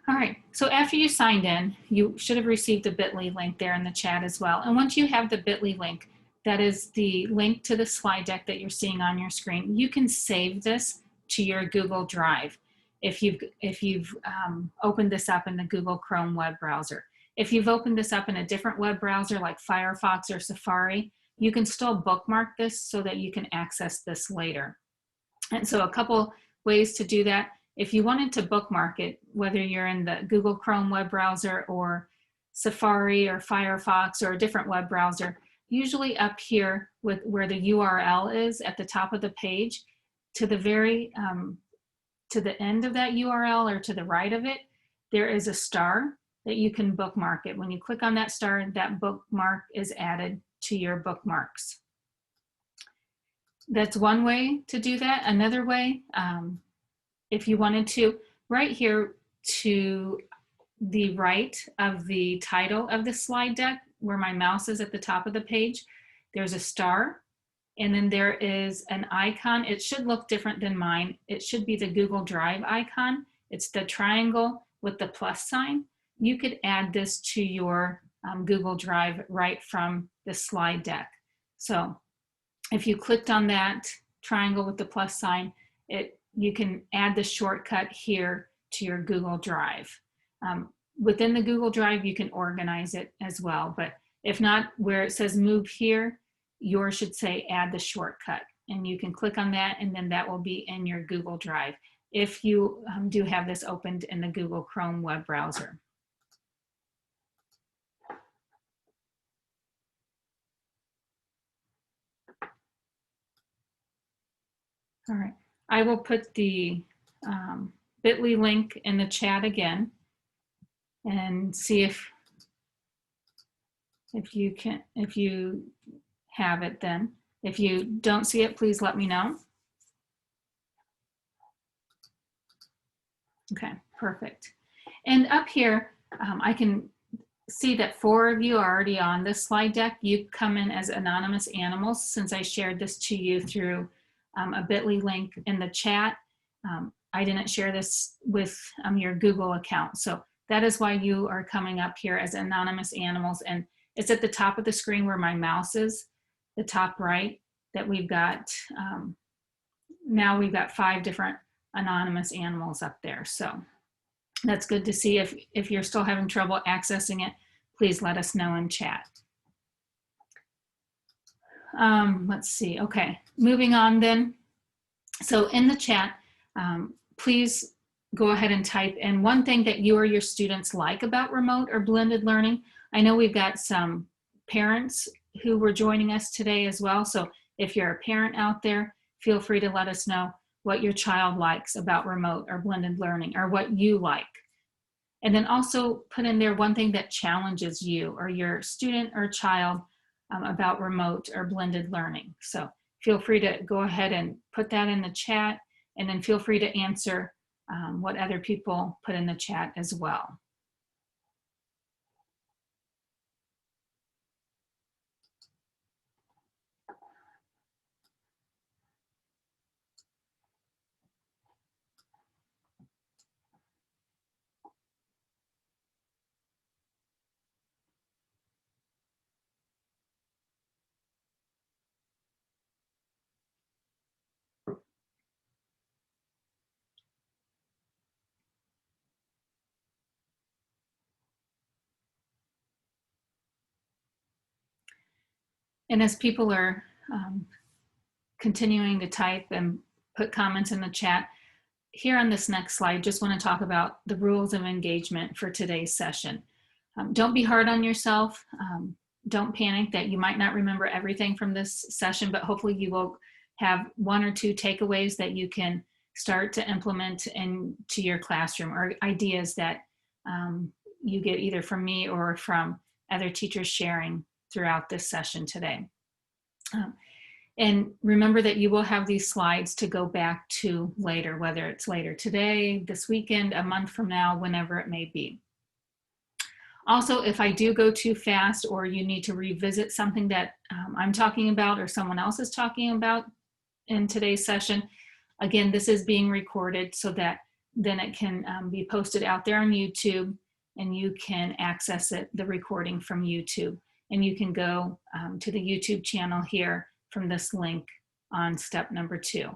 All right, so after you signed in, you should have received a bit.ly link there in the chat as well. And once you have the bit.ly link, that is the link to the slide deck that you're seeing on your screen, you can save this to your Google Drive if you've opened this up in the Google Chrome web browser. If you've opened this up in a different web browser like Firefox or Safari, you can still bookmark this so that you can access this later. And so a couple ways to do that. If you wanted to bookmark it, whether you're in the Google Chrome web browser or Safari or Firefox or a different web browser, usually up here with where the URL is at the top of the page, to the very to the end of that URL or to the right of it, there is a star that you can bookmark it. When you click on that star, that bookmark is added to your bookmarks. That's one way to do that. Another way, if you wanted to, right here to the right of the title of the slide deck, where my mouse is at the top of the page, there's a star, and then there is an icon. It should look different than mine. It should be the Google Drive icon. It's the triangle with the plus sign. You could add this to your Google Drive right from the slide deck. So if you clicked on that triangle with the plus sign, you can add the shortcut here to your Google Drive. Within the Google Drive, you can organize it as well, but if not, where it says move here, yours should say add the shortcut, and you can click on that, and then that will be in your Google Drive if you do have this opened in the Google Chrome web browser. All right, I will put the bit.ly link in the chat again and see if you have it then. If you don't see it, please let me know. Okay, perfect. And up here, I can see that 4 of you are already on this slide deck. You come in as anonymous animals since I shared this to you through a bit.ly link in the chat. I didn't share this with your Google account. So that is why you are coming up here as anonymous animals. And it's at the top of the screen where my mouse is, the top right, that we've got, now we've got 5 different anonymous animals up there. So that's good to see. If you're still having trouble accessing it, please let us know in chat. Let's see, okay, moving on then. So in the chat, please go ahead and type in one thing that you or your students like about remote or blended learning. I know we've got some parents who were joining us today as well. So if you're a parent out there, feel free to let us know what your child likes about remote or blended learning, or what you like. And then also put in there one thing that challenges you or your student or child about remote or blended learning. So feel free to go ahead and put that in the chat, and then feel free to answer what other people put in the chat as well. And as people are continuing to type and put comments in the chat, here on this next slide, just want to talk about the rules of engagement for today's session. Don't be hard on yourself. Don't panic that you might not remember everything from this session, but hopefully you will have 1 or 2 takeaways that you can start to implement into your classroom, or ideas that you get either from me or from other teachers sharing throughout this session today. And remember that you will have these slides to go back to later, whether it's later today, this weekend, a month from now, whenever it may be. Also, if I do go too fast, or you need to revisit something that I'm talking about or someone else is talking about in today's session, again, this is being recorded so that then it can be posted out there on YouTube, and you can access it, the recording from YouTube. And you can go to the YouTube channel here from this link on step number 2.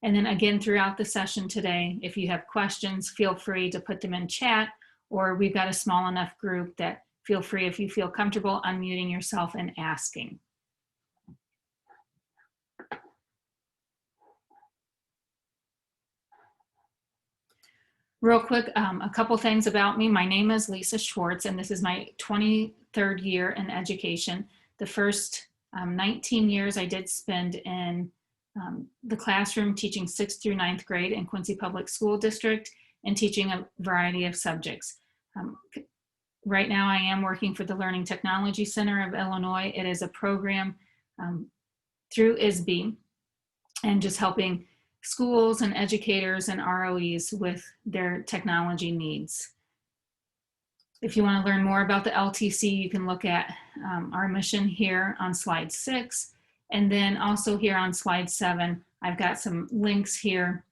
And then again, throughout the session today, if you have questions, feel free to put them in chat, or we've got a small enough group that feel free, if you feel comfortable, unmuting yourself and asking. Real quick, a couple things about me. My name is Lisa Schwartz, and this is my 23rd year in education. The first 19 years I did spend in the classroom teaching 6th through 9th grade in Quincy Public School District and teaching a variety of subjects. Right now I am working for the Learning Technology Center of Illinois. It is a program through ISB and just helping schools and educators and ROEs with their technology needs. If you want to learn more about the LTC, you can look at our mission here on slide 6. And then also here on slide 7, I've got some links here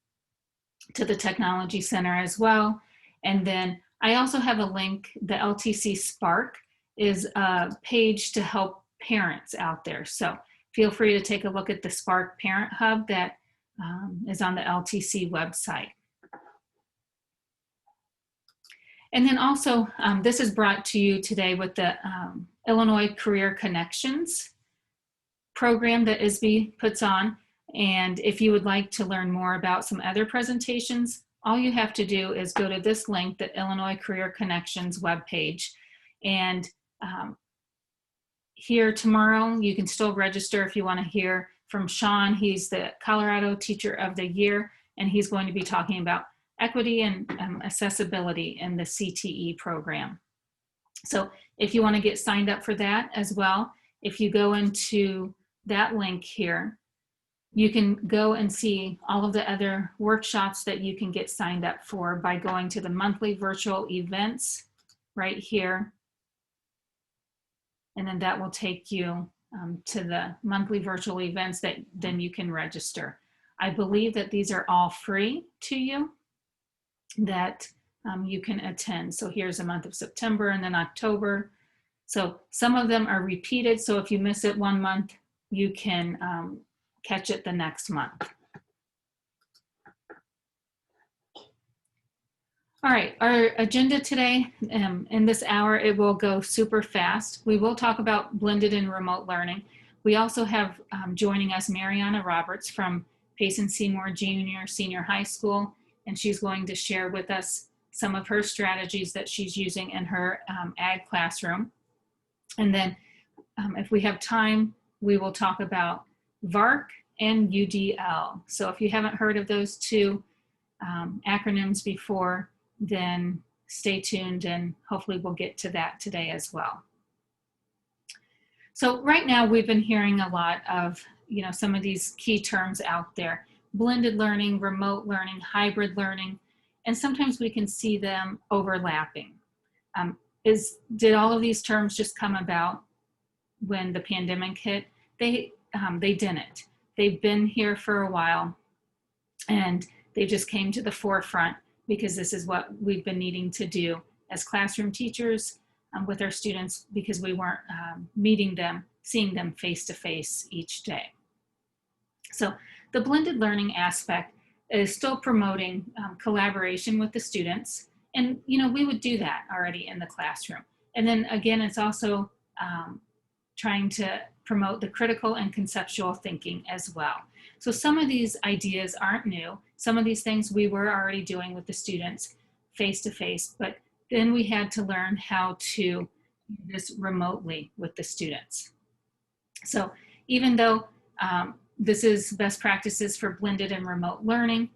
to the Technology Center as well. And then I also have a link. The LTC Spark is a page to help parents out there. So feel free to take a look at the Spark Parent Hub that is on the LTC website. And then also, this is brought to you today with the Illinois Career Connections program that ISB puts on. And if you would like to learn more about some other presentations, all you have to do is go to this link, the Illinois Career Connections webpage. And here tomorrow, you can still register if you want to hear from Sean. He's the Colorado Teacher of the Year, and he's going to be talking about equity and accessibility in the CTE program. So if you want to get signed up for that as well, if you go into that link here, you can go and see all of the other workshops that you can get signed up for by going to the monthly virtual events right here. And then that will take you to the monthly virtual events that then you can register. I believe that these are all free to you that you can attend. So here's a month of September and then October. So some of them are repeated. So if you miss it one month, you can catch it the next month. All right, our agenda today, in this hour, it will go super fast. We will talk about blended and remote learning. We also have joining us Mariana Roberts from Payson Seymour Junior Senior High School, and she's going to share with us some of her strategies that she's using in her ag classroom. And then if we have time, we will talk about VARC and UDL. So if you haven't heard of those two acronyms before, then stay tuned and hopefully we'll get to that today as well. So right now we've been hearing a lot of, some of these key terms out there: blended learning, remote learning, hybrid learning, and sometimes we can see them overlapping. Did all of these terms just come about when the pandemic hit? They didn't. They've been here for a while, and they just came to the forefront because this is what we've been needing to do as classroom teachers with our students, because we weren't meeting them, seeing them face to face each day. So the blended learning aspect is still promoting collaboration with the students. And, we would do that already in the classroom. And then again, it's also trying to promote the critical and conceptual thinking as well. So some of these ideas aren't new. Some of these things we were already doing with the students face to face, but then we had to learn how to do this remotely with the students. So even though this is best practices for blended and remote learning,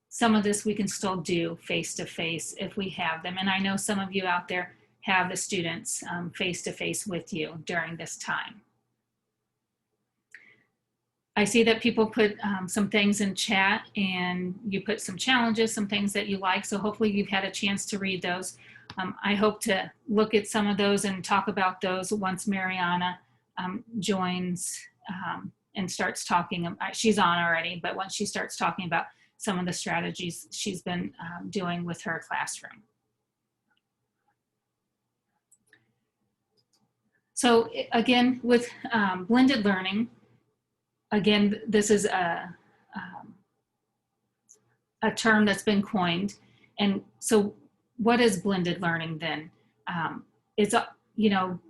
some of this we can still do face to face if we have them. And I know some of you out there have the students face to face with you during this time. I see that people put some things in chat, and you put some challenges, some things that you like. So hopefully you've had a chance to read those. I hope to look at some of those and talk about those once Mariana joins and starts talking. She's on already, but once she starts talking about some of the strategies she's been doing with her classroom. So again, with blended learning, again, this is a term that's been coined. And so what is blended learning then? It's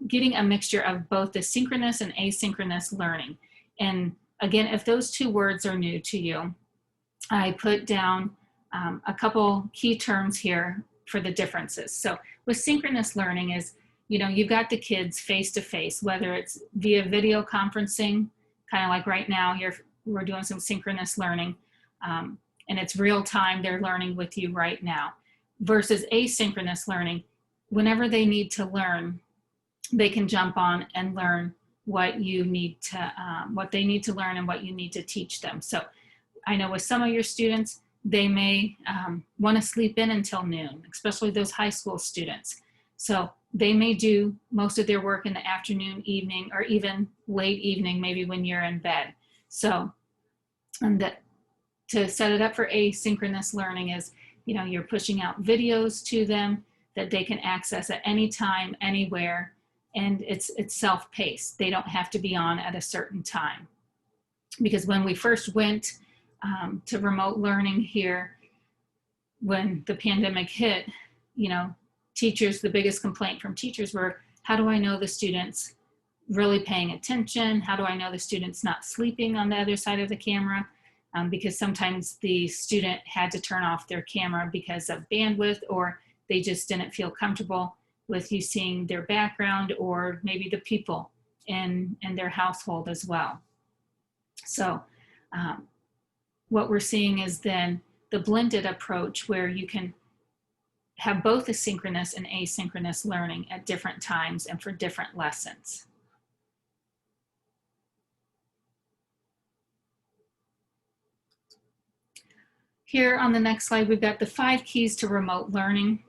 getting a mixture of both the synchronous and asynchronous learning. And again, if those two words are new to you, I put down a couple key terms here for the differences. So with synchronous learning is, you've got the kids face to face, whether it's via video conferencing, kind of like right now, we're doing some synchronous learning, and it's real time, they're learning with you right now, versus asynchronous learning. Whenever they need to learn, they can jump on and learn what they need to learn and what you need to teach them. So I know with some of your students, they may want to sleep in until noon, especially those high school students. So they may do most of their work in the afternoon, evening, or even late evening, maybe when you're in bed. So to set it up for asynchronous learning is, you're pushing out videos to them that they can access at any time, anywhere, and it's self-paced. They don't have to be on at a certain time. Because when we first went to remote learning here, when the pandemic hit, teachers, the biggest complaint from teachers were, how do I know the student's really paying attention? How do I know the student's not sleeping on the other side of the camera? Because sometimes the student had to turn off their camera because of bandwidth, or they just didn't feel comfortable with you seeing their background, or maybe the people in their household as well. So what we're seeing is then the blended approach, where you can have both the synchronous and asynchronous learning at different times and for different lessons. Here on the next slide, we've got the 5 keys to remote learning.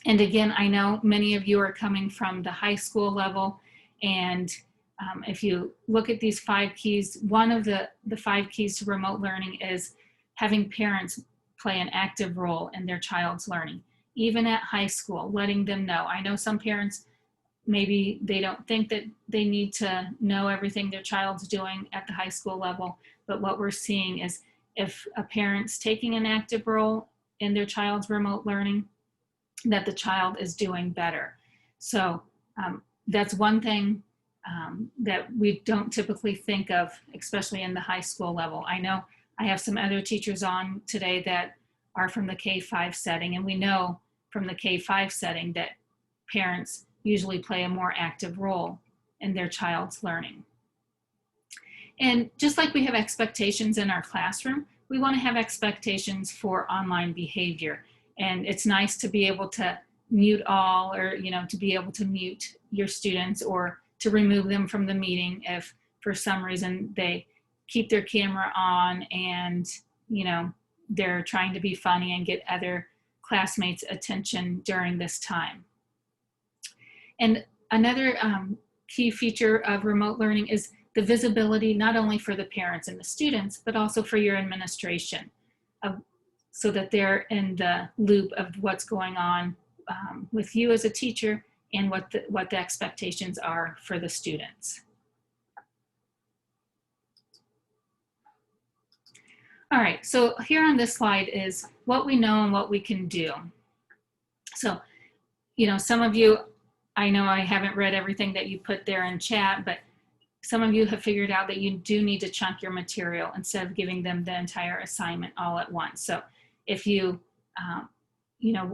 And again, I know many of you are coming from the high school level, and if you look at these 5 keys, one of the 5 keys to remote learning is having parents play an active role in their child's learning, even at high school, letting them know. I know some parents, maybe they don't think that they need to know everything their child's doing at the high school level, but what we're seeing is if a parent's taking an active role in their child's remote learning, that the child is doing better. So that's one thing that we don't typically think of, especially in the high school level. I know I have some other teachers on today that are from the K-5 setting, and we know from the K-5 setting that parents usually play a more active role in their child's learning. And just like we have expectations in our classroom, we want to have expectations for online behavior. And it's nice to be able to mute all, or to be able to mute your students, or to remove them from the meeting if for some reason they keep their camera on and they're trying to be funny and get other classmates' attention during this time. And another key feature of remote learning is the visibility, not only for the parents and the students, but also for your administration, so that they're in the loop of what's going on with you as a teacher, and what the expectations are for the students. All right, so here on this slide is what we know and what we can do. So, some of you, I know I haven't read everything that you put there in chat, but some of you have figured out that you do need to chunk your material instead of giving them the entire assignment all at once. So if you,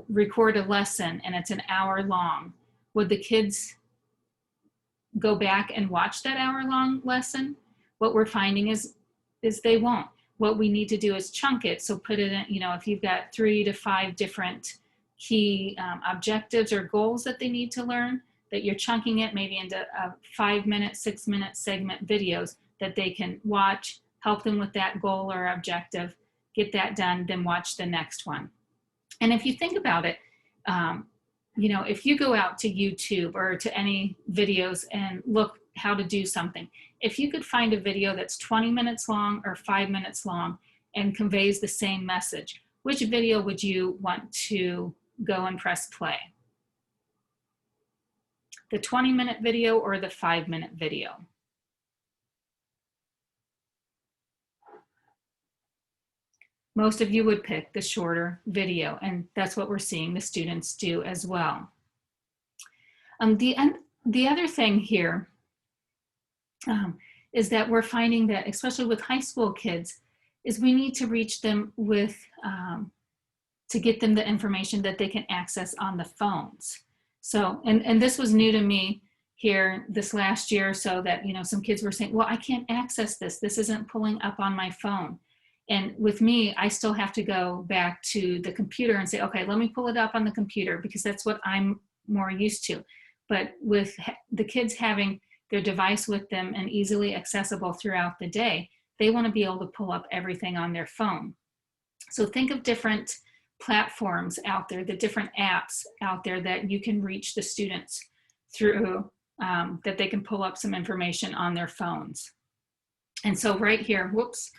record a lesson and it's an hour long, would the kids go back and watch that hour-long lesson? What we're finding is they won't. What we need to do is chunk it. So put it in, if you've got 3 to 5 different key objectives or goals that they need to learn, that you're chunking it maybe into 5-minute, 6-minute segment videos that they can watch, help them with that goal or objective, get that done, then watch the next one. And if you think about it, if you go out to YouTube or to any videos and look how to do something, if you could find a video that's 20 minutes long or 5 minutes long, and conveys the same message. Which video would you want to go and press play? The 20-minute video or the 5-minute video? Most of you would pick the shorter video, and that's what we're seeing the students do as well. The other thing here is that we're finding that, especially with high school kids, is we need to reach them with, to get them the information that they can access on the phones. So, and this was new to me here this last year, so that, you know, some kids were saying, well, I can't access this. This isn't pulling up on my phone. And with me, I still have to go back to the computer and say, okay, let me pull it up on the computer because that's what I'm more used to. But with the kids having their device with them and easily accessible throughout the day, they want to be able to pull up everything on their phone. So think of different platforms out there, the different apps out there that you can reach the students through, that they can pull up some information on their phones. And so right here, whoops,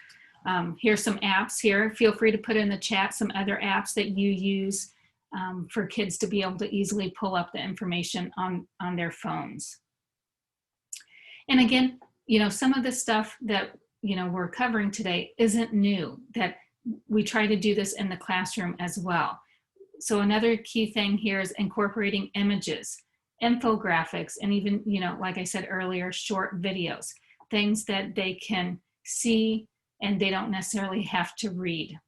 here's some apps here. Feel free to put in the chat some other apps that you use for kids to be able to easily pull up the information on their phones. And again, you know, some of the stuff that, you know, we're covering today isn't new, that we try to do this in the classroom as well. So another key thing here is incorporating images, infographics, and even, you know, like I said earlier, short videos, things that they can see and they don't necessarily have to read.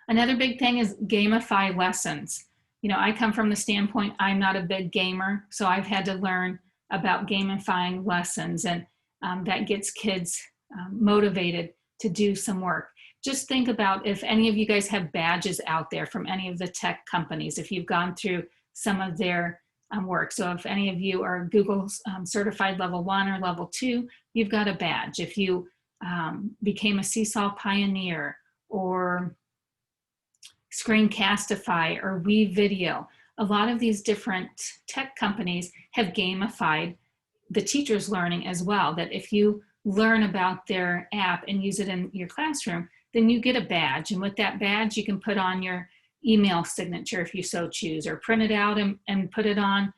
Another big thing is gamify lessons. You know, I come from the standpoint, I'm not a big gamer, so I've had to learn about gamifying lessons, and that gets kids motivated to do some work. Just think about if any of you guys have badges out there from any of the tech companies, if you've gone through some of their work. So if any of you are Google certified level 1 or level 2, you've got a badge. If you became a Seesaw pioneer or Screencastify or WeVideo, a lot of these different tech companies have gamified the teacher's learning as well, that if you learn about their app and use it in your classroom, then you get a badge. And with that badge, you can put on your email signature if you so choose, or print it out and put it on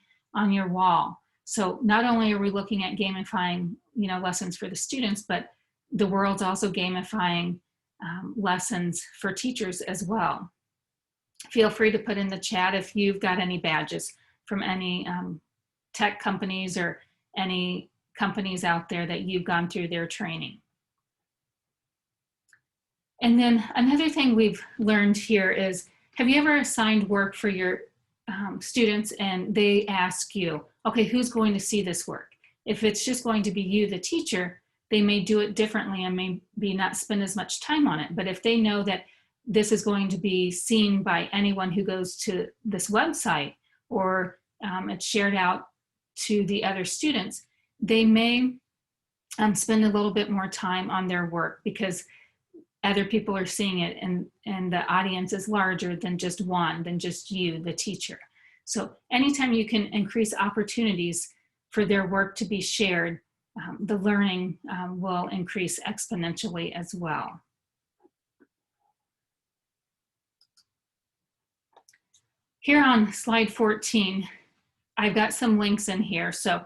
your wall. So not only are we looking at gamifying, you know, lessons for the students, but the world's also gamifying lessons for teachers as well. Feel free to put in the chat if you've got any badges from any tech companies or any companies out there that you've gone through their training. And then another thing we've learned here is, have you ever assigned work for your students and they ask you, okay, who's going to see this work? If it's just going to be you, the teacher, they may do it differently and maybe not spend as much time on it. But if they know that this is going to be seen by anyone who goes to this website, or it's shared out to the other students, they may spend a little bit more time on their work because other people are seeing it, and the audience is larger than just you, the teacher. So anytime you can increase opportunities for their work to be shared, the learning will increase exponentially as well. Here on slide 14, I've got some links in here. So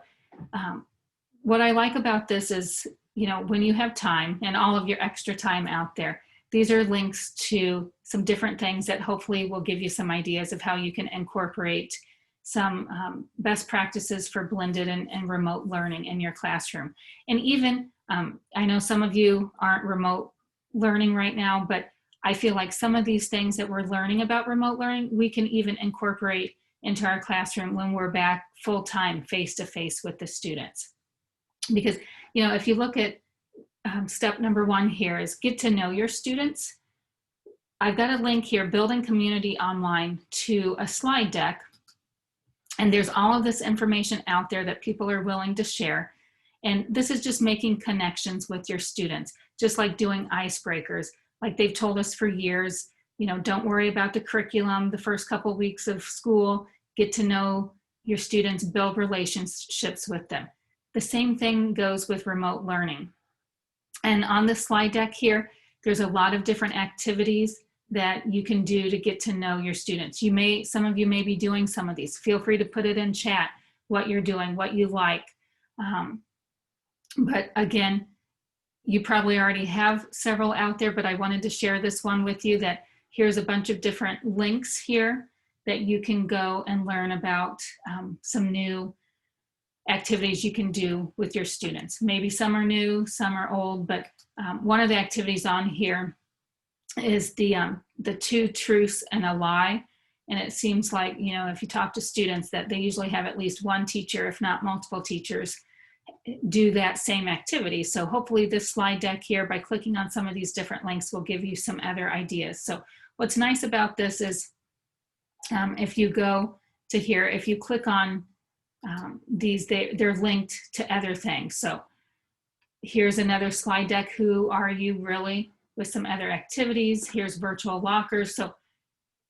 what I like about this is, you know, when you have time and all of your extra time out there, these are links to some different things that hopefully will give you some ideas of how you can incorporate some best practices for blended and remote learning in your classroom. And even, I know some of you aren't remote learning right now, but I feel like some of these things that we're learning about remote learning, we can even incorporate into our classroom when we're back full-time, face-to-face with the students. Because, you know, if you look at step number 1 here is get to know your students. I've got a link here, Building Community Online, to a slide deck. And there's all of this information out there that people are willing to share. And this is just making connections with your students, just like doing icebreakers. Like they've told us for years, you know, don't worry about the curriculum the first couple of weeks of school, get to know your students, build relationships with them. The same thing goes with remote learning. And on the slide deck here, There's a lot of different activities that you can do to get to know your students. Some of you may be doing some of these. Feel free to put it in chat, what you're doing, what you like. But again, you probably already have several out there, but I wanted to share this one with you, that here's a bunch of different links here that you can go and learn about some new activities you can do with your students. Maybe some are new, some are old, but one of the activities on here is the 2 truths and a lie. And it seems like, you know, if you talk to students, that they usually have at least one teacher, if not multiple teachers, do that same activity. So hopefully this slide deck here, by clicking on some of these different links, will give you some other ideas. So what's nice about this is if you go to here, if you click on these, they're linked to other things. So here's another slide deck, Who Are You Really? With some other activities. Here's virtual lockers. So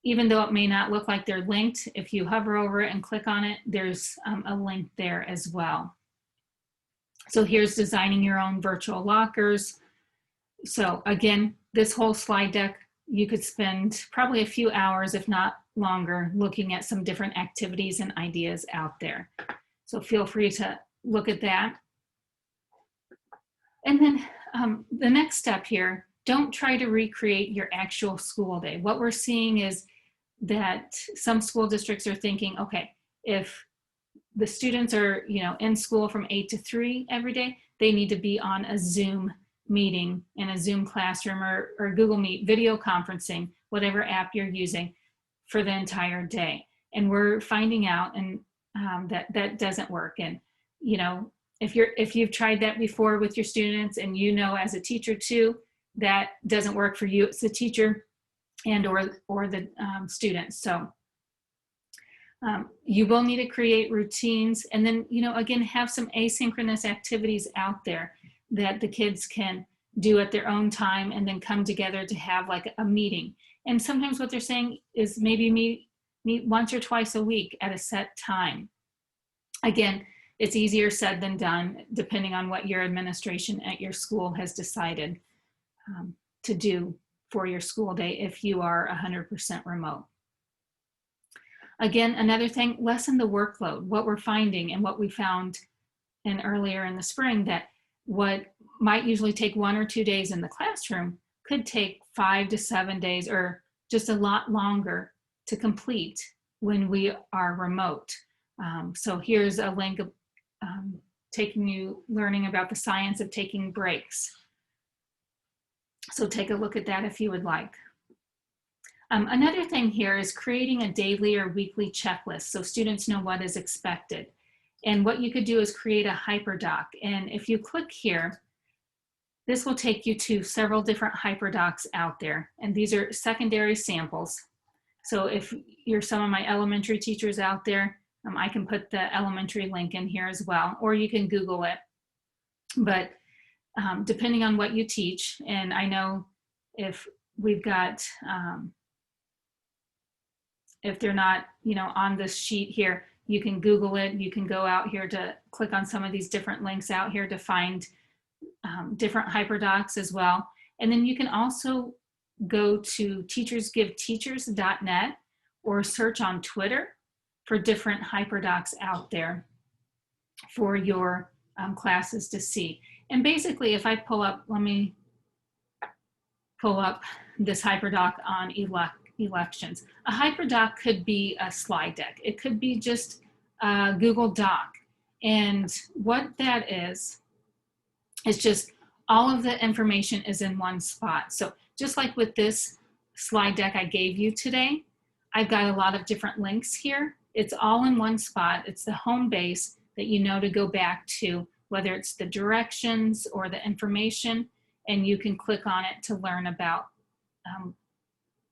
even though it may not look like they're linked, if you hover over it and click on it, there's a link there as well. So here's designing your own virtual lockers. So again, this whole slide deck, you could spend probably a few hours, if not longer, looking at some different activities and ideas out there. So feel free to look at that. And then the next step here, don't try to recreate your actual school day. What we're seeing is that some school districts are thinking, okay, if the students are, you know, in school from 8 to 3 every day, they need to be on a Zoom meeting in a Zoom classroom or Google Meet, video conferencing, whatever app you're using, for the entire day. And we're finding out that doesn't work. And, you know, if you've tried that before with your students, and you know as a teacher too, that doesn't work for you as a teacher and or the students. So you will need to create routines, and then, you know, again, have some asynchronous activities out there that the kids can do at their own time, and then come together to have like a meeting. And sometimes what they're saying is maybe meet once or twice a week at a set time. Again, it's easier said than done, depending on what your administration at your school has decided to do for your school day if you are 100% remote. Again, another thing, lessen the workload. What we're finding, and what we found earlier in the spring, that what might usually take 1 or 2 days in the classroom could take 5 to 7 days, or just a lot longer to complete when we are remote. So here's a link of learning about the science of taking breaks. So take a look at that if you would like. Another thing here is creating a daily or weekly checklist so students know what is expected. And what you could do is create a hyperdoc. And if you click here, this will take you to several different hyperdocs out there. And these are secondary samples. So if you're some of my elementary teachers out there, I can put the elementary link in here as well, or you can Google it. But depending on what you teach, and I know if we've got, if they're not, you know, on this sheet here, you can Google it. You can go out here to click on some of these different links out here to find different hyperdocs as well. And then you can also go to teachersgiveteachers.net or search on Twitter for different hyperdocs out there for your classes to see. And basically, if I pull up, let me pull up this hyperdoc on elections. A hyperdoc could be a slide deck. It could be just a Google Doc. And what that is just all of the information is in one spot. So just like with this slide deck I gave you today, I've got a lot of different links here. It's all in one spot. It's the home base that you know to go back to, whether it's the directions or the information, and you can click on it to learn about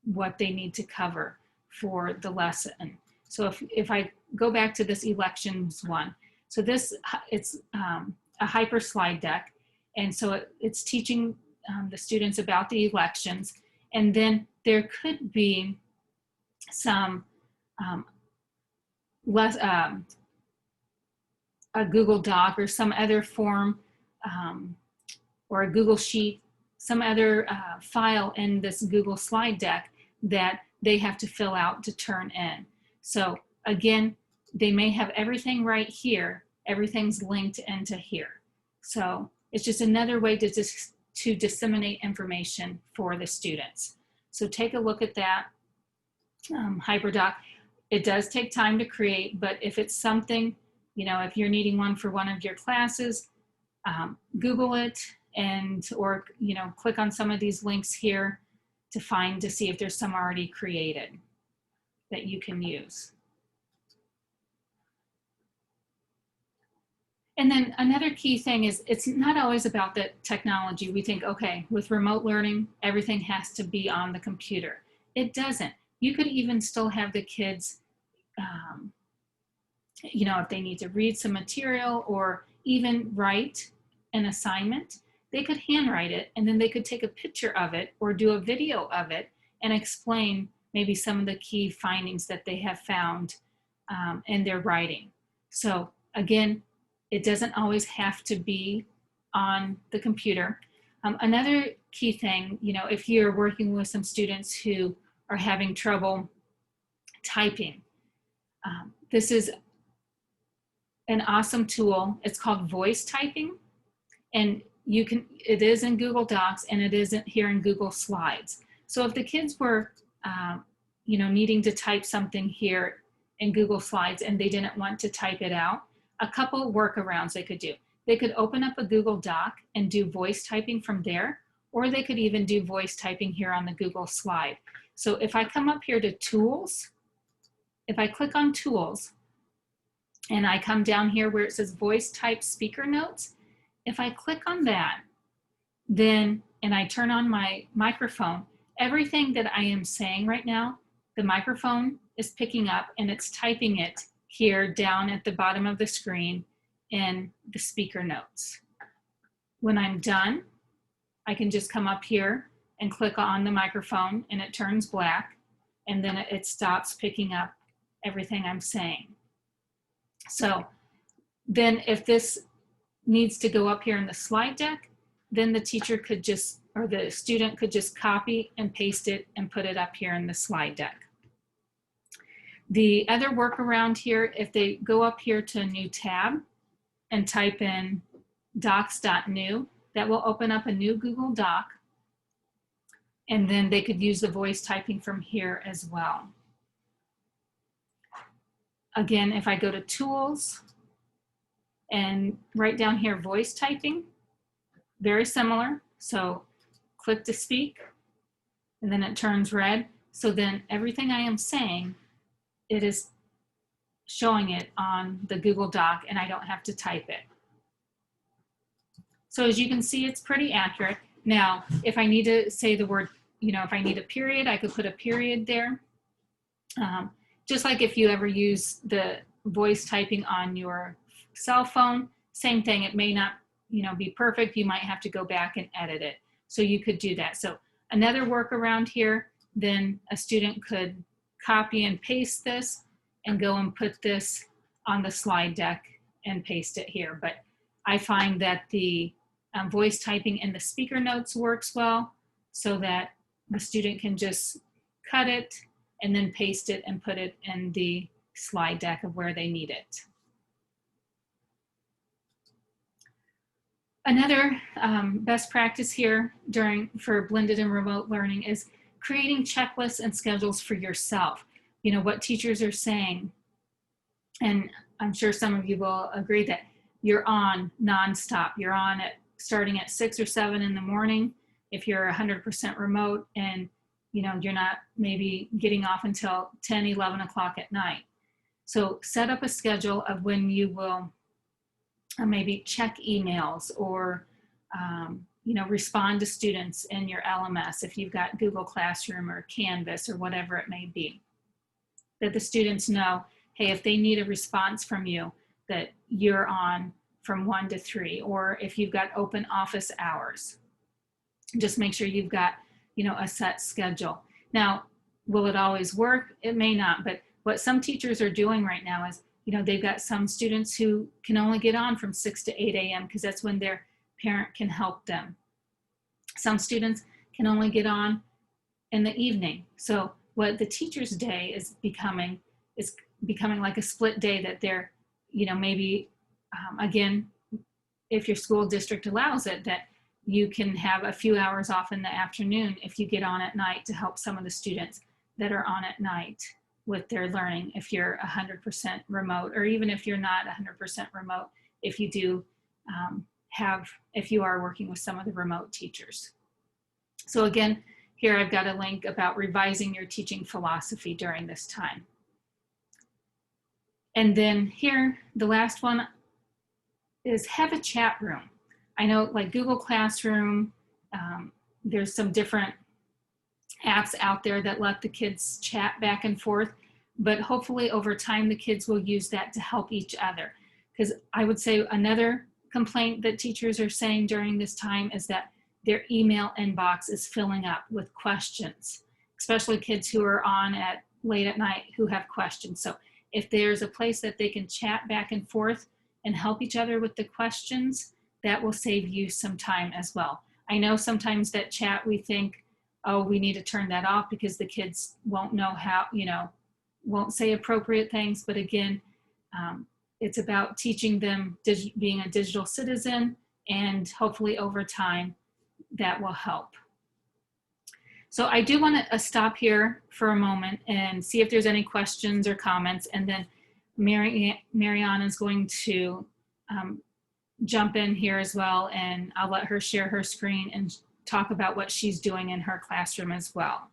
what they need to cover for the lesson. So if I go back to this elections one, so this, it's a hyper slide deck. And so it's teaching the students about the elections. And then there could be some a Google Doc or some other form or a Google Sheet, some other file in this Google slide deck that they have to fill out to turn in. So again, they may have everything right here. Everything's linked into here. So it's just another way to disseminate information for the students. So take a look at that HyperDoc. It does take time to create, but if it's something, if you're needing one for one of your classes, Google it or click on some of these links here to see if there's some already created that you can use. And then another key thing is it's not always about the technology. We think, okay, with remote learning, everything has to be on the computer. It doesn't. You could even still have the kids, if they need to read some material or even write an assignment, they could handwrite it and then they could take a picture of it or do a video of it and explain maybe some of the key findings that they have found in their writing. So again, it doesn't always have to be on the computer. Another key thing, if you're working with some students who are having trouble typing, this is an awesome tool. It's called voice typing, and it is in Google Docs and it isn't here in Google Slides. So if the kids were, needing to type something here in Google Slides and they didn't want to type it out, a couple workarounds they could do. They could open up a Google Doc and do voice typing from there, or they could even do voice typing here on the Google slide. So if I come up here to Tools, if I click on Tools, and I come down here where it says Voice Type Speaker Notes, if I click on that, and I turn on my microphone, everything that I am saying right now, the microphone is picking up and it's typing it here down at the bottom of the screen in the speaker notes. When I'm done, I can just come up here and click on the microphone and it turns black, and then it stops picking up everything I'm saying. So then if this needs to go up here in the slide deck, then the teacher could just, or the student could just copy and paste it and put it up here in the slide deck. The other workaround here, if they go up here to a new tab and type in docs.new, that will open up a new Google Doc, and then they could use the voice typing from here as well. Again, if I go to Tools and right down here, voice typing, very similar. So click to speak, and then it turns red. So then everything I am saying, it is showing it on the Google Doc and I don't have to type it. So as you can see, it's pretty accurate. Now, if I need to say the word, if I need a period, I could put a period there. Just like if you ever use the voice typing on your cell phone, same thing. It may not, be perfect. You might have to go back and edit it. So you could do that. So another workaround here, then a student could copy and paste this and go and put this on the slide deck and paste it here. But I find that the voice typing in the speaker notes works well, so that the student can just cut it and then paste it and put it in the slide deck of where they need it. Another best practice here for blended and remote learning is creating checklists and schedules for yourself. What teachers are saying, and I'm sure some of you will agree that you're on nonstop. You're on starting at 6 or 7 in the morning if you're 100% remote, and you're not maybe getting off until 10, 11 o'clock at night. So set up a schedule of when you will maybe check emails or respond to students in your LMS if you've got Google Classroom or Canvas or whatever it may be. That the students know, hey, if they need a response from you, that you're on from 1 to 3, or if you've got open office hours, just make sure you've got, a set schedule. Now, will it always work? It may not, but what some teachers are doing right now is, they've got some students who can only get on from 6 to 8 a.m. because that's when their parent can help them. Some students can only get on in the evening. So what the teacher's day is becoming like a split day that they're, maybe, again, if your school district allows it, that you can have a few hours off in the afternoon if you get on at night to help some of the students that are on at night with their learning, if you're 100% remote, or even if you're not 100% remote, if you do if you are working with some of the remote teachers. So again, here I've got a link about revising your teaching philosophy during this time. And then here, the last one is have a chat room. I know, like Google Classroom, there's some different apps out there that let the kids chat back and forth, but hopefully over time the kids will use that to help each other. Because I would say another complaint that teachers are saying during this time is that their email inbox is filling up with questions, especially kids who are on at late at night who have questions. So if there's a place that they can chat back and forth and help each other with the questions, that will save you some time as well. I know sometimes that chat we think, oh, we need to turn that off because the kids won't know how, won't say appropriate things. But again, it's about teaching them being a digital citizen, and hopefully over time that will help. So I do want to stop here for a moment and see if there's any questions or comments, and then Mariana is going to jump in here as well, and I'll let her share her screen and talk about what she's doing in her classroom as well.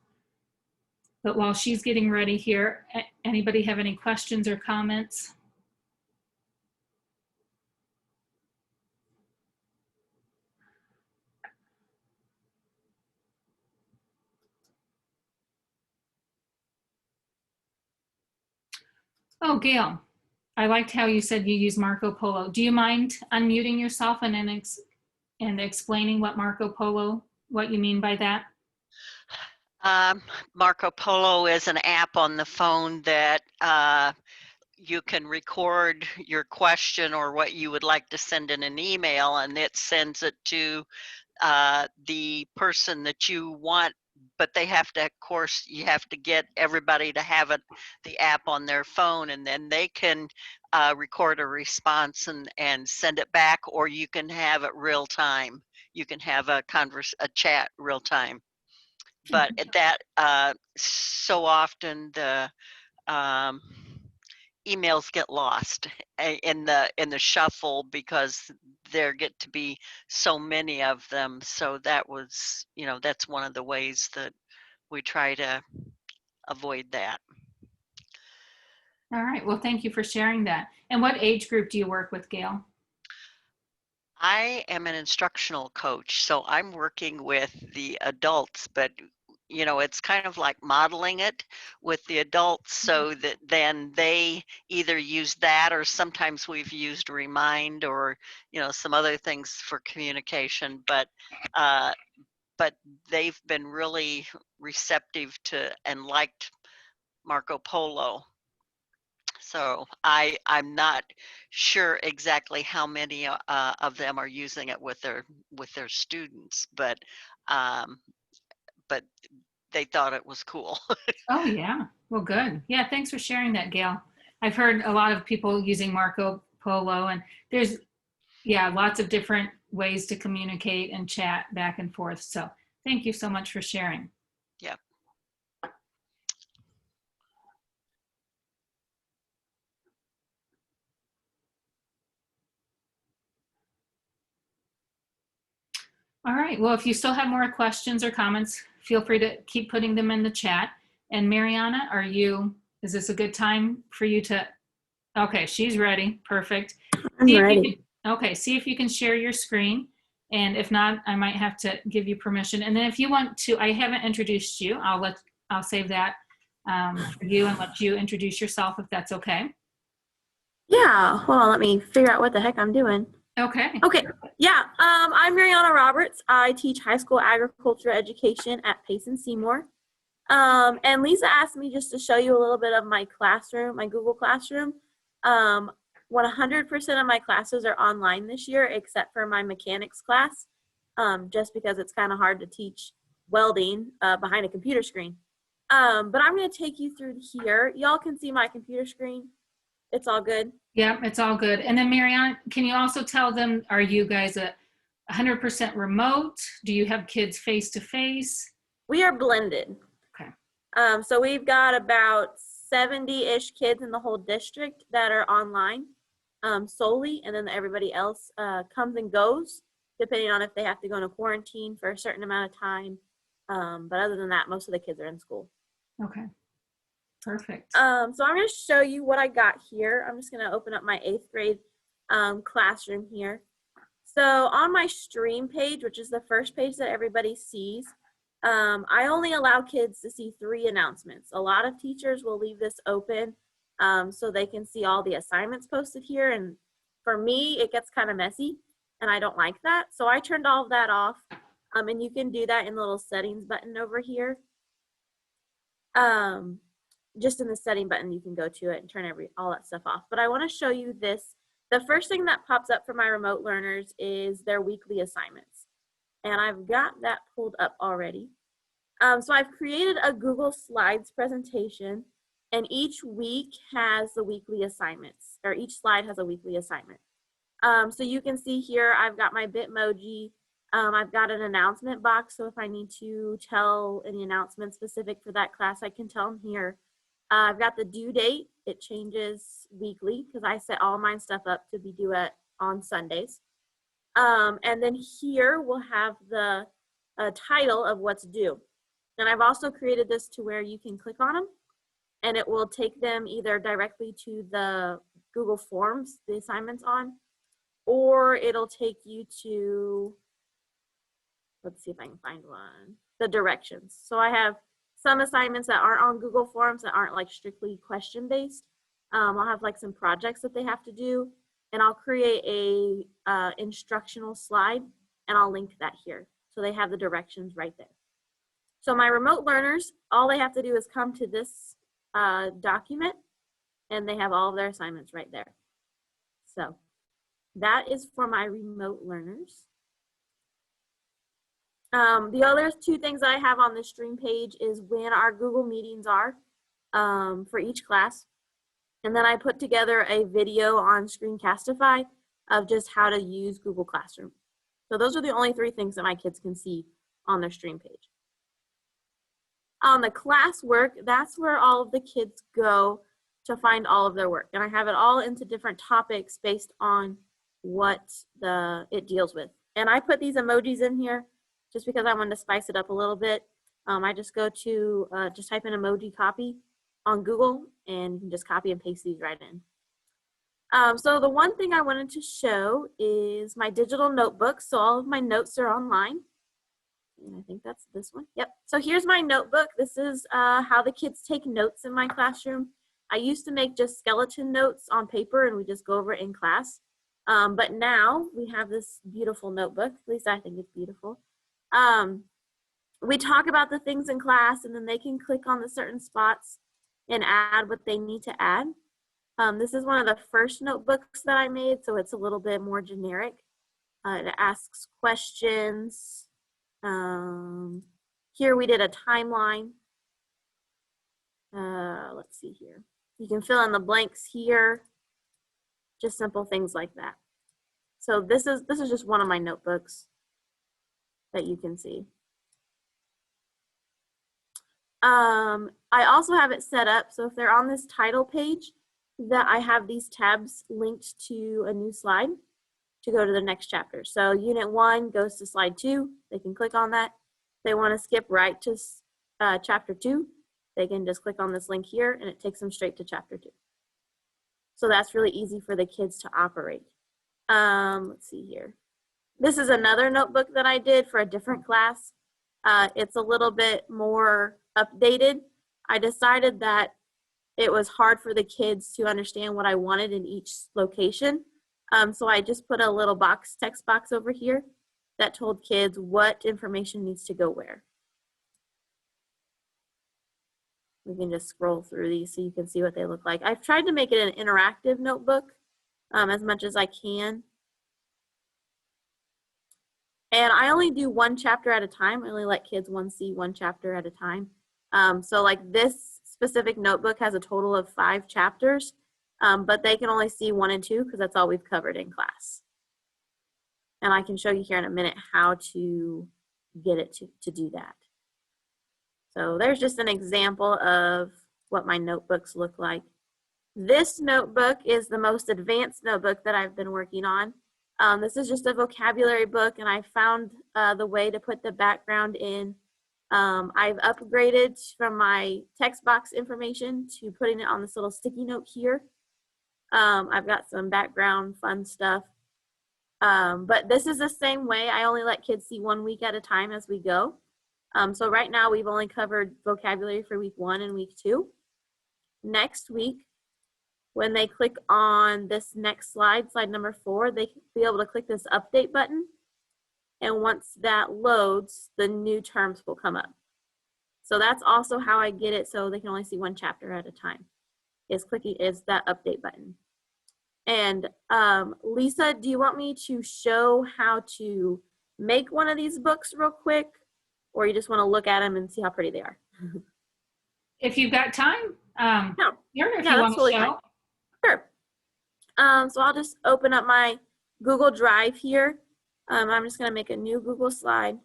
But while she's getting ready here, anybody have any questions or comments? Oh, Gail, I liked how you said you use Marco Polo. Do you mind unmuting yourself and explaining what Marco Polo, what you mean by that? Marco Polo is an app on the phone that you can record your question or what you would like to send in an email, and it sends it to the person that you want, but they have to, of course, you have to get everybody to have the app on their phone, and then they can record a response and send it back, or you can have it real time. You can have a chat real time. But that so often the emails get lost in the shuffle because there get to be so many of them. So that was, that's one of the ways that we try to avoid that. All right, well, thank you for sharing that. And what age group do you work with, Gail? I am an instructional coach, so I'm working with the adults, but it's kind of like modeling it with the adults so that then they either use that, or sometimes we've used Remind or, some other things for communication, but they've been really receptive to and liked Marco Polo. So I'm not sure exactly how many of them are using it with their students, but they thought it was cool. Oh, yeah. Well, good. Yeah, thanks for sharing that, Gail. I've heard a lot of people using Marco Polo, and there's, lots of different ways to communicate and chat back and forth. So thank you so much for sharing. Yeah. All right. Well, if you still have more questions or comments, feel free to keep putting them in the chat. And Mariana, is this a good time for you to, okay, she's ready. Perfect. I'm ready. Okay, see if you can share your screen. And if not, I might have to give you permission. And then if you want to, I haven't introduced you. I'll save that for you and let you introduce yourself if that's okay. Yeah, hold on, let me figure out what the heck I'm doing. Okay. Okay, yeah, I'm Mariana Roberts. I teach high school agriculture education at Payson Seymour. And Lisa asked me just to show you a little bit of my classroom, my Google Classroom. 100% of my classes are online this year, except for my mechanics class. just because it's kind of hard to teach welding behind a computer screen. But I'm going to take you through here. Y'all can see my computer screen. It's all good. Yeah, it's all good. And then Marianne, can you also tell them, are you guys a 100% remote? Do you have kids face to face? We are blended. Okay. So we've got about 70-ish kids in the whole district that are online solely, and then everybody else comes and goes depending on if they have to go into quarantine for a certain amount of time. But other than that, most of the kids are in school. Okay. Perfect. So I'm going to show you what I got here. I'm just going to open up my 8th grade classroom here. So on my stream page, which is the first page that everybody sees, I only allow kids to see 3 announcements. A lot of teachers will leave this open so they can see all the assignments posted here. And for me, it gets kind of messy, and I don't like that. So I turned all of that off. And you can do that in the little settings button over here. Just in the setting button, you can go to it and turn all that stuff off. But I want to show you this. The first thing that pops up for my remote learners is their weekly assignments. And I've got that pulled up already. So I've created a Google Slides presentation, and each week has the weekly assignments, or each slide has a weekly assignment. So you can see here, I've got my Bitmoji. I've got an announcement box, so if I need to tell any announcements specific for that class, I can tell them here. I've got the due date. It changes weekly because I set all my stuff up to be due on Sundays. And then here we'll have the title of what's due. And I've also created this to where you can click on them and it will take them either directly to the Google Forms, the assignments on, or it'll take you to, let's see if I can find one, the directions. So I have some assignments that aren't on Google Forms that aren't like strictly question based. I'll have like some projects that they have to do, and I'll create a instructional slide and I'll link that here. So they have the directions right there. So my remote learners, all they have to do is come to this document and they have all of their assignments right there. So that is for my remote learners. The other 2 things I have on the stream page is when our Google meetings are for each class. And then I put together a video on Screencastify of just how to use Google Classroom. So those are the only 3 things that my kids can see on their stream page. On the classwork, that's where all of the kids go to find all of their work. And I have it all into different topics based on what it deals with. And I put these emojis in here just because I wanted to spice it up a little bit. I just go to, just type in emoji copy on Google and you can just copy and paste these right in. So the one thing I wanted to show is my digital notebook. So all of my notes are online. And I think that's this one. Yep. So here's my notebook. This is how the kids take notes in my classroom. I used to make just skeleton notes on paper and we just go over it in class. But now we have this beautiful notebook. At least I think it's beautiful. We talk about the things in class and then they can click on the certain spots and add what they need to add. This is one of the first notebooks that I made, so it's a little bit more generic. It asks questions. Here we did a timeline. Let's see here. You can fill in the blanks here. Just simple things like that. So this is just one of my notebooks that you can see. I also have it set up so if they're on this title page that I have these tabs linked to a new slide to go to the next chapter. So unit 1 goes to slide 2. They can click on that. If they want to skip right to chapter 2, they can just click on this link here and it takes them straight to chapter 2. So that's really easy for the kids to operate. Let's see here. This is another notebook that I did for a different class. It's a little bit more updated. I decided that it was hard for the kids to understand what I wanted in each location. So I just put a little text box over here that told kids what information needs to go where. We can just scroll through these so you can see what they look like. I've tried to make it an interactive notebook as much as I can. And I only do one chapter at a time. I only let kids see one chapter at a time. So like this specific notebook has a total of 5 chapters, but they can only see 1 and 2 because that's all we've covered in class. And I can show you here in a minute how to get it to do that. So there's just an example of what my notebooks look like. This notebook is the most advanced notebook that I've been working on. This is just a vocabulary book, and I found the way to put the background in. I've upgraded from my text box information to putting it on this little sticky note here. I've got some background fun stuff. But this is the same way. I only let kids see 1 week at a time as we go. So right now we've only covered vocabulary for week 1 and week 2. Next week, when they click on this next slide, slide number 4, they will be able to click this update button. And once that loads, the new terms will come up. So that's also how I get it so they can only see 1 chapter at a time, is that update button. And Lisa, do you want me to show how to make one of these books real quick? Or you just want to look at them and see how pretty they are? If you've got time, No. here, if Yeah, you that's want to totally show. fine. Sure. So I'll just open up my Google Drive here. I'm just going to make a new Google slide.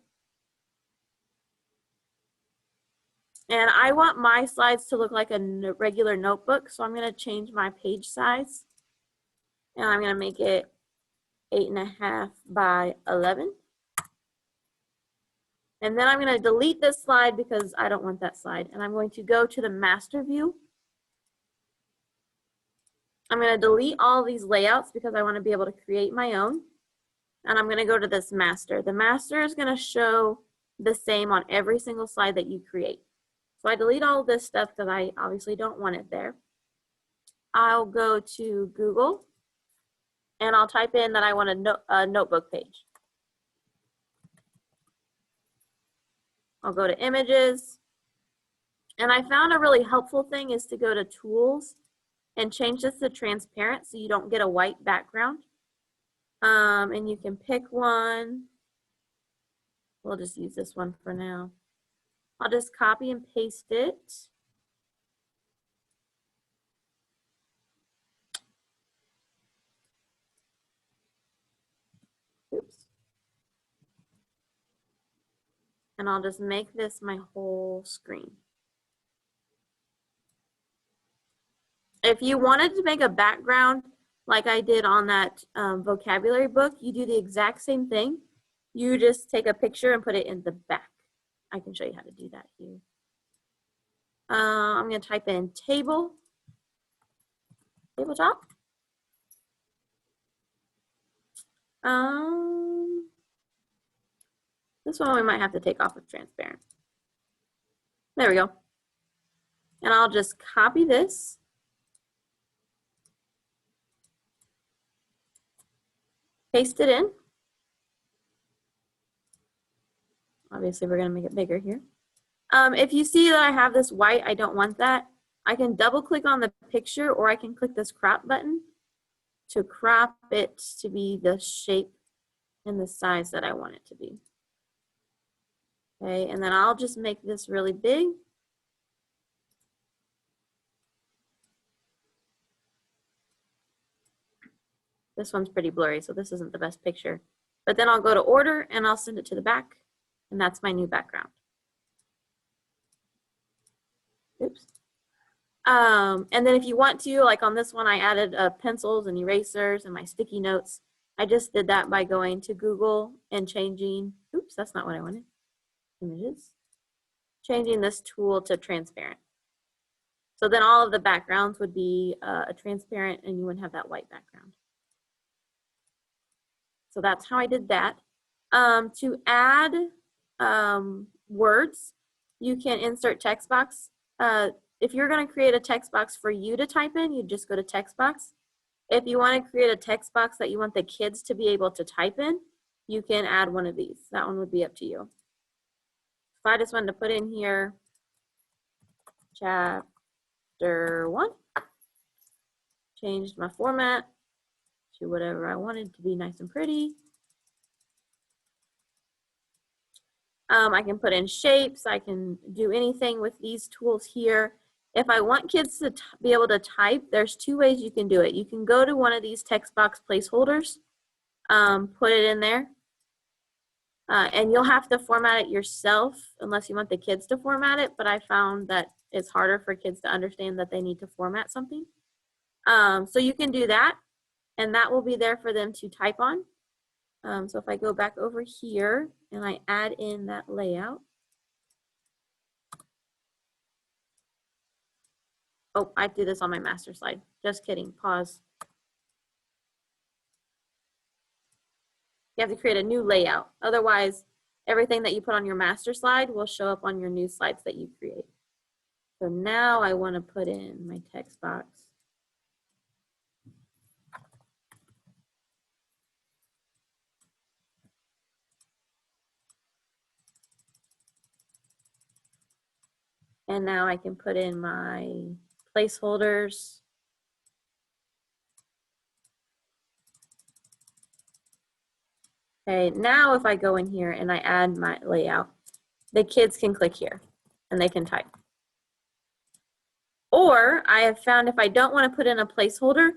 And I want my slides to look like a regular notebook, so I'm going to change my page size. And I'm going to make it 8.5 by 11. And then I'm going to delete this slide because I don't want that slide. And I'm going to go to the master view. I'm going to delete all these layouts because I want to be able to create my own. And I'm going to go to this master. The master is going to show the same on every single slide that you create. So I delete all this stuff because I obviously don't want it there. I'll go to Google and I'll type in that I want a notebook page. I'll go to images. And I found a really helpful thing is to go to tools and change this to transparent so you don't get a white background. And you can pick one. We'll just use this one for now. I'll just copy and paste it. Oops. And I'll just make this my whole screen. If you wanted to make a background like I did on that vocabulary book, you do the exact same thing. You just take a picture and put it in the back. I can show you how to do that here. I'm going to type in tabletop. This one we might have to take off with transparent. There we go. And I'll just copy this. Paste it in. Obviously, we're going to make it bigger here. If you see that I have this white, I don't want that. I can double click on the picture or I can click this crop button to crop it to be the shape and the size that I want it to be. Okay, and then I'll just make this really big. This one's pretty blurry, so this isn't the best picture. But then I'll go to order and I'll send it to the back, and that's my new background. Oops. And then if you want to, like on this one, I added pencils and erasers and my sticky notes. I just did that by going to Google and changing, oops, that's not what I wanted. Images. Changing this tool to transparent. So then all of the backgrounds would be a transparent and you wouldn't have that white background. So that's how I did that. To add words, you can insert text box. If you're going to create a text box for you to type in, you just go to text box. If you want to create a text box that you want the kids to be able to type in, you can add one of these. That one would be up to you. If I just wanted to put in here, chapter 1, changed my format to whatever I wanted to be nice and pretty. I can put in shapes. I can do anything with these tools here. If I want kids to be able to type, there's two ways you can do it. You can go to one of these text box placeholders, put it in there, and you'll have to format it yourself unless you want the kids to format it, but I found that it's harder for kids to understand that they need to format something. So you can do that, and that will be there for them to type on. So if I go back over here and I add in that layout. Oh, I did this on my master slide. Just kidding, pause. You have to create a new layout. Otherwise, everything that you put on your master slide will show up on your new slides that you create. So now I want to put in my text box. And now I can put in my placeholders. Okay, now if I go in here and I add my layout, the kids can click here and they can type. Or I have found if I don't want to put in a placeholder,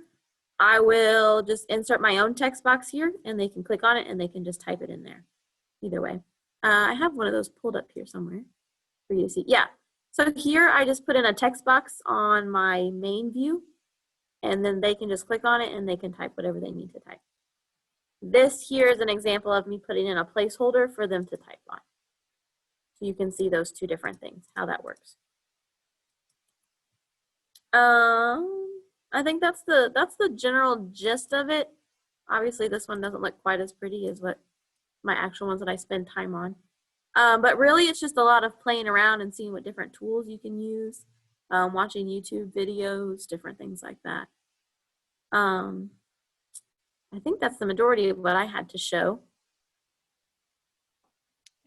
I will just insert my own text box here and they can click on it and they can just type it in there. Either way. I have one of those pulled up here somewhere for you to see. Yeah. So here I just put in a text box on my main view and then they can just click on it and they can type whatever they need to type. This here is an example of me putting in a placeholder for them to type on. So you can see those two different things, how that works. I think that's the general gist of it. Obviously this one doesn't look quite as pretty as what my actual ones that I spend time on. But really it's just a lot of playing around and seeing what different tools you can use, watching YouTube videos, different things like that. I think that's the majority of what I had to show.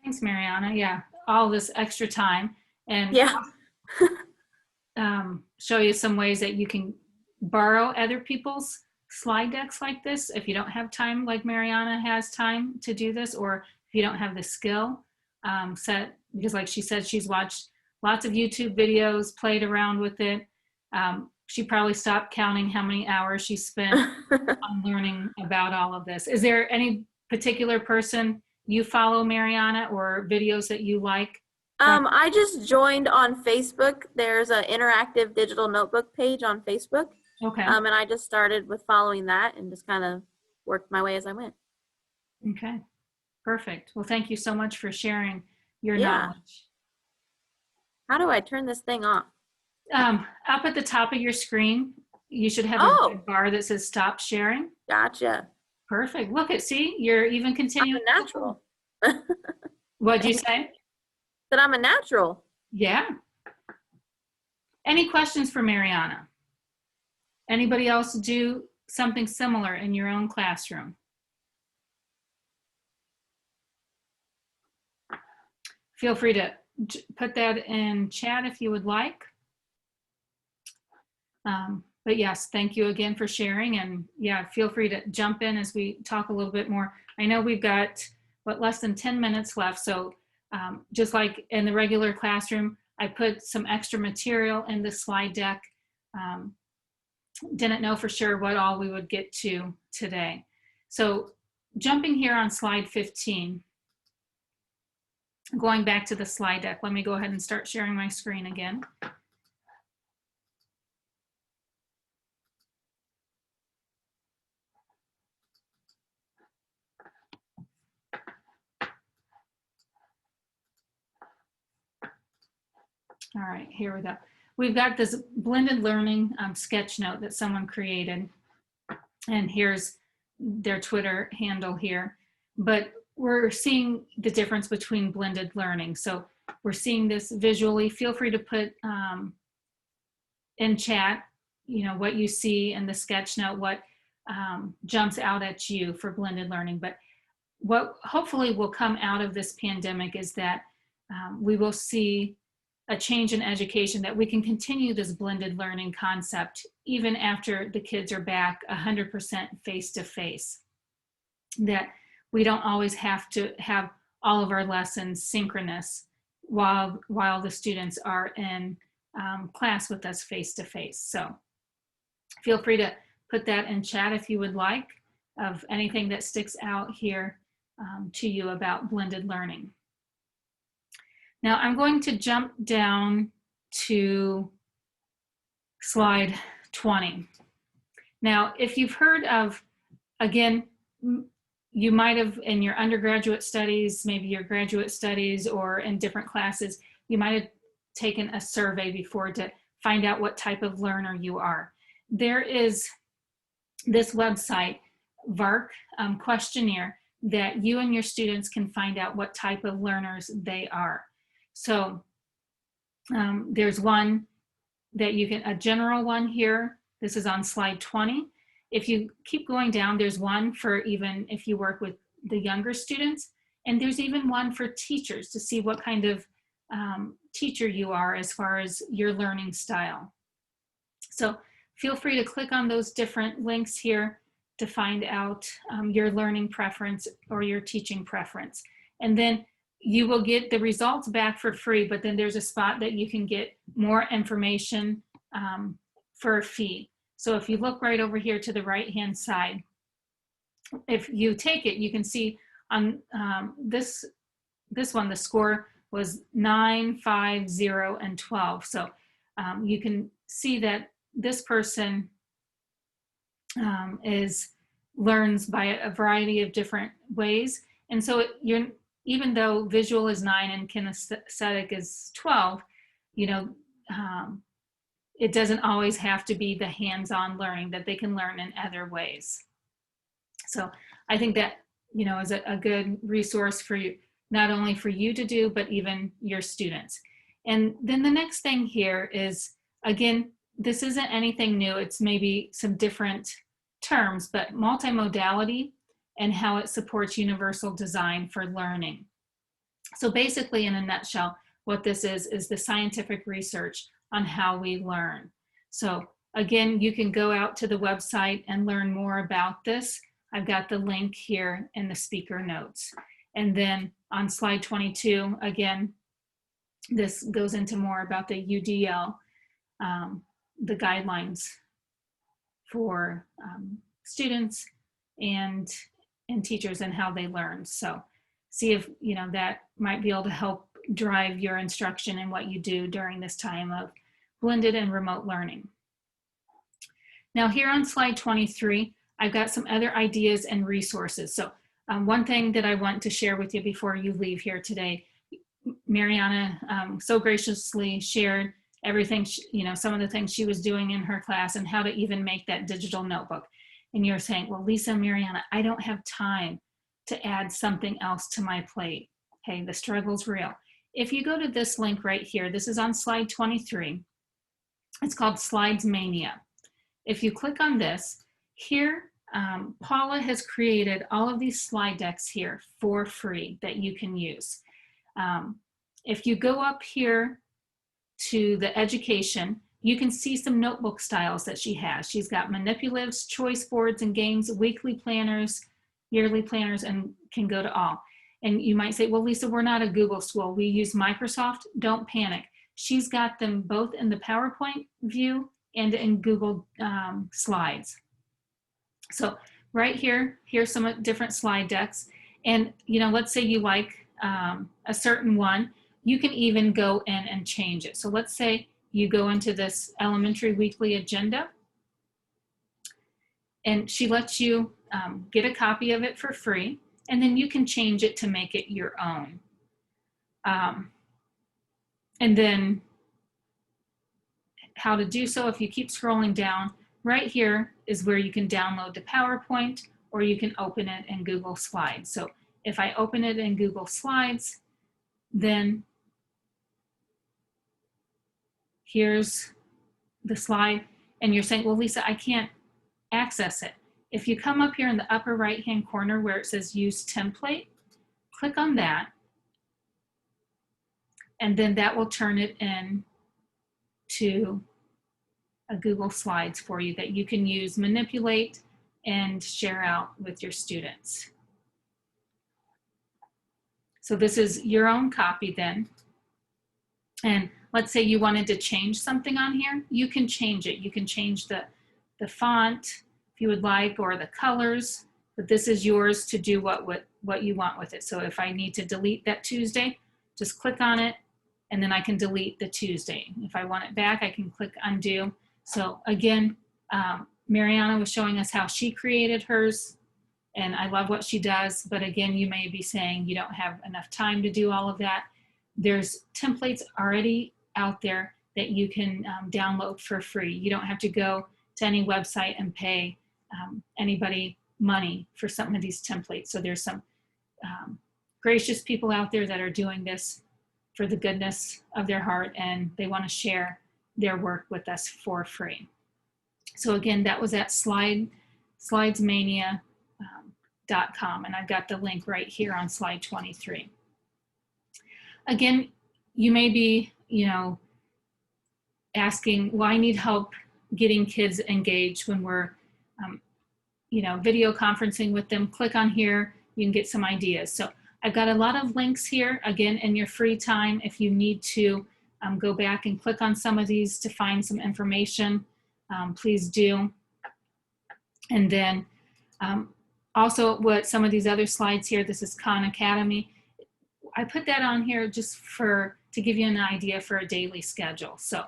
Thanks, Mariana. Yeah, all this extra time and Yeah. show you some ways that you can borrow other people's slide decks like this if you don't have time, like Mariana has time to do this, or if you don't have the skill set, because like she said, she's watched lots of YouTube videos, played around with it. She probably stopped counting how many hours she spent on learning about all of this. Is there any particular person you follow, Mariana, or videos that you like? I just joined on Facebook. There's an interactive digital notebook page on Facebook. Okay. And I just started with following that and just kind of worked my way as I went. Okay, perfect. Well, thank you so much for sharing your Yeah. knowledge. How do I turn this thing off? Up at the top of your screen, you should have Oh. a bar that says stop sharing. Gotcha. Perfect. Look at, see, you're even I'm continuing. a natural. What'd you say? That I'm a natural. Yeah. Any questions for Mariana? Anybody else do something similar in your own classroom? Feel free to put that in chat if you would like. But yes, thank you again for sharing, and yeah, feel free to jump in as we talk a little bit more. I know we've got, what, less than 10 minutes left, so just like in the regular classroom, I put some extra material in the slide deck. Didn't know for sure what all we would get to today. So jumping here on slide 15, going back to the slide deck, let me go ahead and start sharing my screen again. All right, here we go. We've got this blended learning sketch note that someone created, and here's their Twitter handle here. But we're seeing the difference between blended learning. So we're seeing this visually. Feel free to put in chat, you know, what you see in the sketch note, what jumps out at you for blended learning. But what hopefully will come out of this pandemic is that we will see a change in education, that we can continue this blended learning concept even after the kids are back 100% face-to-face. That we don't always have to have all of our lessons synchronous while the students are in class with us face to face. So feel free to put that in chat if you would like, of anything that sticks out here to you about blended learning. Now I'm going to jump down to slide 20. Now, if you've heard of, again, you might have in your undergraduate studies, maybe your graduate studies, or in different classes, you might have taken a survey before to find out what type of learner you are. There is this website, VARC questionnaire, that you and your students can find out what type of learners they are. So there's one that you can, a general one here. This is on slide 20. If you keep going down, there's one for even if you work with the younger students, and there's even one for teachers to see what kind of teacher you are as far as your learning style. So feel free to click on those different links here to find out your learning preference or your teaching preference. And then you will get the results back for free, but then there's a spot that you can get more information for a fee. So if you look right over here to the right-hand side, if you take it, you can see on this one, the score was 9, 5, 0, and 12. So you can see that this person learns by a variety of different ways. And so even though visual is 9 and kinesthetic is 12, you know, it doesn't always have to be the hands-on learning, that they can learn in other ways. So I think that, you know, is a good resource for you, not only for you to do, but even your students. And then the next thing here is, again, this isn't anything new. It's maybe some different terms, but multimodality and how it supports universal design for learning. So basically, in a nutshell, what this is the scientific research on how we learn. So again, you can go out to the website and learn more about this. I've got the link here in the speaker notes. And then on slide 22, again, this goes into more about the UDL, the guidelines for students and teachers and how they learn. So see if, you know, that might be able to help drive your instruction and what you do during this time of blended and remote learning. Now here on slide 23, I've got some other ideas and resources. So one thing that I want to share with you before you leave here today, Mariana so graciously shared everything, you know, some of the things she was doing in her class and how to even make that digital notebook. And you're saying, well, Lisa, Mariana, I don't have time to add something else to my plate. Okay, the struggle's real. If you go to this link right here, this is on slide 23. It's called Slides Mania. If you click on this, here, Paula has created all of these slide decks here for free that you can use. If you go up here to the education, you can see some notebook styles that she has. She's got manipulatives, choice boards and games, weekly planners, yearly planners, and can go to all. And you might say, well, Lisa, we're not a Google school. We use Microsoft. Don't panic. She's got them both in the PowerPoint view and in Google Slides. So right here, here's some different slide decks. And, you know, let's say you like a certain one, you can even go in and change it. So let's say you go into this elementary weekly agenda, and she lets you get a copy of it for free, and then you can change it to make it your own. And then how to do so, if you keep scrolling down, right here is where you can download the PowerPoint, or you can open it in Google Slides. So if I open it in Google Slides, then here's the slide, and you're saying, well, Lisa, I can't access it. If you come up here in the upper right-hand corner where it says Use Template, click on that, and then that will turn it in to a Google Slides for you that you can use, manipulate, and share out with your students. So this is your own copy then. And let's say you wanted to change something on here, you can change it. You can change the font if you would like, or the colors, but this is yours to do what you want with it. So if I need to delete that Tuesday, just click on it, and then I can delete the Tuesday. If I want it back, I can click undo. So again, Mariana was showing us how she created hers, and I love what she does, but again, you may be saying you don't have enough time to do all of that. There's templates already out there that you can download for free. You don't have to go to any website and pay anybody money for some of these templates. So there's some gracious people out there that are doing this for the goodness of their heart, and they want to share their work with us for free. So again, that was at slidesmania.com, and I've got the link right here on slide 23. Again, you may be, asking, well, I need help getting kids engaged when we're, video conferencing with them. Click on here, you can get some ideas. So I've got a lot of links here. Again, in your free time, if you need to go back and click on some of these to find some information, please do. And then also what some of these other slides here, this is Khan Academy. I put that on here just to give you an idea for a daily schedule. So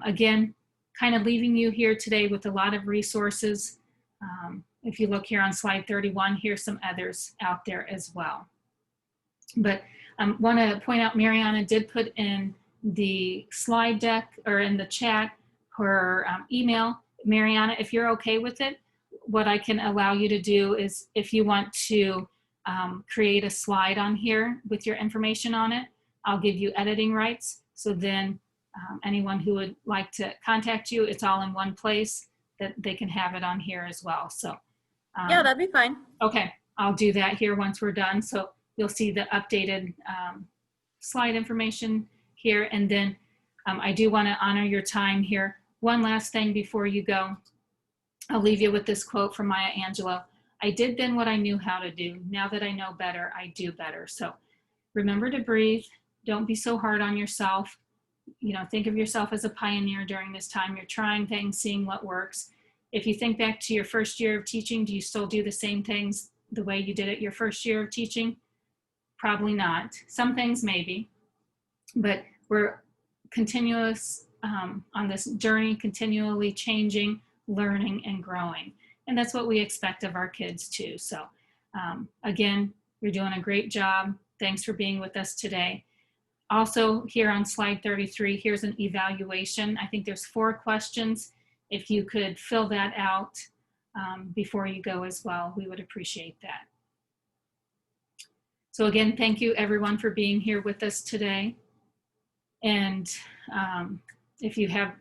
again, kind of leaving you here today with a lot of resources. If you look here on slide 31, here's some others out there as well. But I want to point out, Mariana did put in the slide deck, or in the chat, her email. Mariana, if you're okay with it, what I can allow you to do is, if you want to create a slide on here with your information on it, I'll give you editing rights. So then anyone who would like to contact you, it's all in one place, that they can have it on here as well. So Yeah, that'd be fine. okay, I'll do that here once we're done. So you'll see the updated slide information here. And then I do want to honor your time here. One last thing before you go. I'll leave you with this quote from Maya Angelou. I did then what I knew how to do. Now that I know better, I do better. So remember to breathe. Don't be so hard on yourself. Think of yourself as a pioneer during this time. You're trying things, seeing what works. If you think back to your first year of teaching, do you still do the same things the way you did it your first year of teaching? Probably not. Some things maybe, but we're continuous on this journey, continually changing, learning, and growing. And that's what we expect of our kids too. So again, you're doing a great job. Thanks for being with us today. Also here on slide 33, here's an evaluation. I think there's 4 questions. If you could fill that out before you go as well, we would appreciate that. So again, thank you everyone for being here with us today. And if you have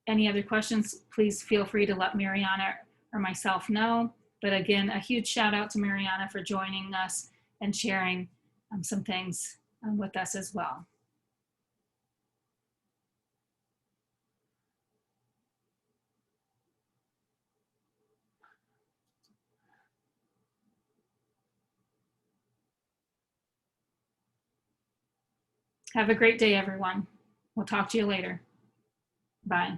any other questions, please feel free to let Mariana or myself know. But again, a huge shout out to Mariana for joining us and sharing some things with us as well. Have a great day, everyone. We'll talk to you later. Bye.